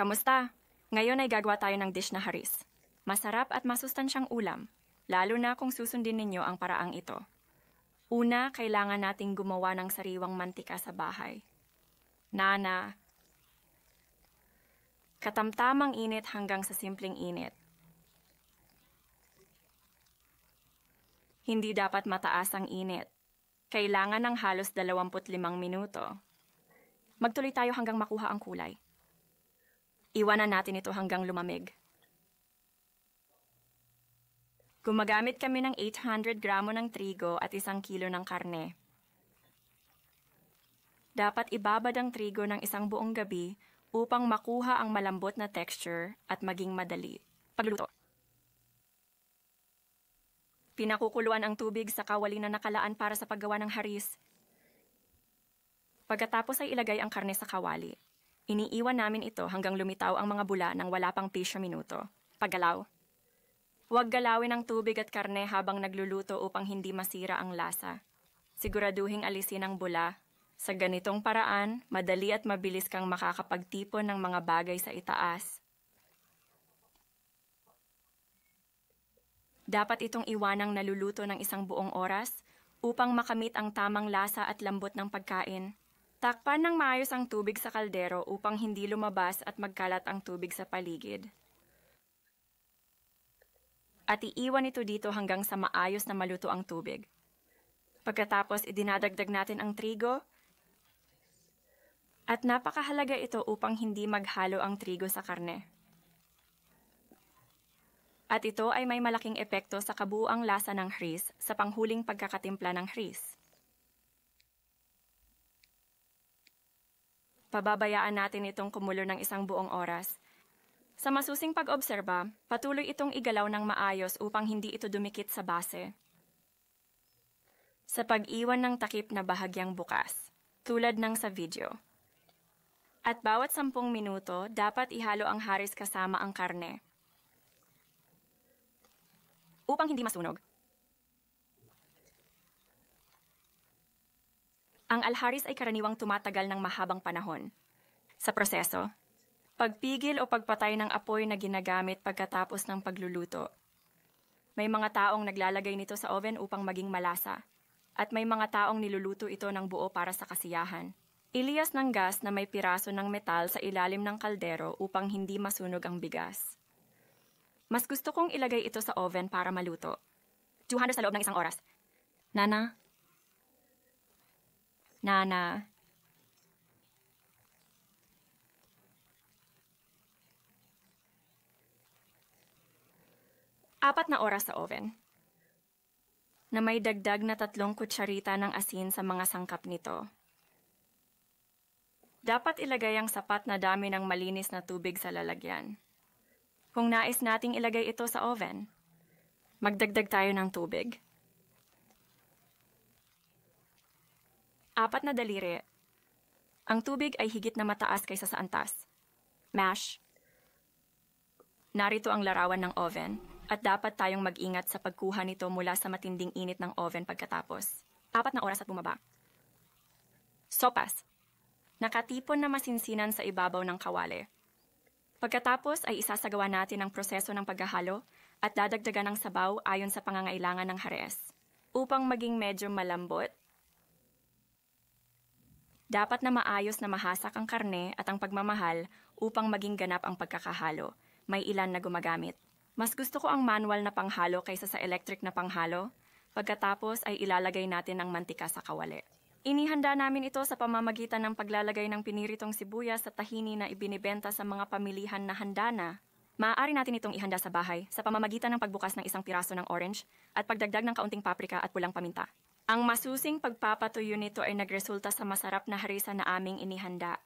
Kamusta? Ngayon ay gagawa tayo ng dish na haris. Masarap at masustansyang ulam, lalo na kung susundin ninyo ang paraang ito. Una, kailangan nating gumawa ng sariwang mantika sa bahay. Nana, katamtamang init hanggang sa simpleng init. Hindi dapat mataas ang init. Kailangan ng halos 25 minuto. Magtuloy tayo hanggang makuha ang kulay. Iwanan natin ito hanggang lumamig. Gumagamit kami ng 800 gramo ng trigo at 1 kilo ng karne. Dapat ibabad ang trigo ng 1 buong gabi upang makuha ang malambot na texture at maging madali. Pagluluto. Pinakukuluan ang tubig sa kawali na nakalaan para sa paggawa ng haris. Pagkatapos ay ilagay ang karne sa kawali. Iniiwan namin ito hanggang lumitaw ang mga bula ng wala pang 10 minuto. Paggalaw. Huwag galawin ang tubig at karne habang nagluluto upang hindi masira ang lasa. Siguraduhing alisin ang bula. Sa ganitong paraan, madali at mabilis kang makakapagtipon ng mga bagay sa itaas. Dapat itong iwanang naluluto ng 1 buong oras upang makamit ang tamang lasa at lambot ng pagkain. Takpan ng maayos ang tubig sa kaldero upang hindi lumabas at magkalat ang tubig sa paligid. At iiwan ito dito hanggang sa maayos na maluto ang tubig. Pagkatapos, idinadagdag natin ang trigo. At napakahalaga ito upang hindi maghalo ang trigo sa karne. At ito ay may malaking epekto sa kabuuang lasa ng haris sa panghuling pagkakatimpla ng haris. Pababayaan natin itong kumulo ng 1 buong oras. Sa masusing pag-obserba, patuloy itong igalaw ng maayos upang hindi ito dumikit sa base. Sa pag-iwan ng takip na bahagyang bukas, tulad ng sa video. At bawat 10 minuto, dapat ihalo ang haris kasama ang karne. Upang hindi masunog. Ang alharis ay karaniwang tumatagal ng mahabang panahon. Sa proseso, pagpigil o pagpatay ng apoy na ginagamit pagkatapos ng pagluluto. May mga taong naglalagay nito sa oven upang maging malasa, at may mga taong niluluto ito ng buo para sa kasiyahan. Ilias ng gas na may piraso ng metal sa ilalim ng kaldero upang hindi masunog ang bigas. Mas gusto kong ilagay ito sa oven para maluto. 200 sa loob ng 1 oras. Nana? Nana. 4 na oras sa oven. Na may dagdag na 3 kutsarita ng asin sa mga sangkap nito. Dapat ilagay ang sapat na dami ng malinis na tubig sa lalagyan. Kung nais nating ilagay ito sa oven, magdagdag tayo ng tubig. 4 na daliri. Ang tubig ay higit na mataas kaysa sa antas. Mash. Narito ang larawan ng oven at dapat tayong mag-ingat sa pagkuha nito mula sa matinding init ng oven pagkatapos. 4 na oras at bumaba. Sopas. Nakatipon na masinsinan sa ibabaw ng kawali. Pagkatapos ay isasagawa natin ang proseso ng paghahalo at dadagdagan ng sabaw ayon sa pangangailangan ng hares. Upang maging medyo malambot, dapat na maayos na mahasak ang karne at ang pagmamahal upang maging ganap ang pagkakahalo. May ilan na gumagamit. Mas gusto ko ang manual na panghalo kaysa sa electric na panghalo. Pagkatapos ay ilalagay natin ang mantika sa kawali. Inihanda namin ito sa pamamagitan ng paglalagay ng piniritong sibuyas sa tahini na ibinibenta sa mga pamilihan na handa na. Maaari natin itong ihanda sa bahay sa pamamagitan ng pagbukas ng 1 piraso ng orange at pagdagdag ng kaunting paprika at pulang paminta. Ang masusing pagpapatuyo nito ay nagresulta sa masarap na harisa na aming inihanda.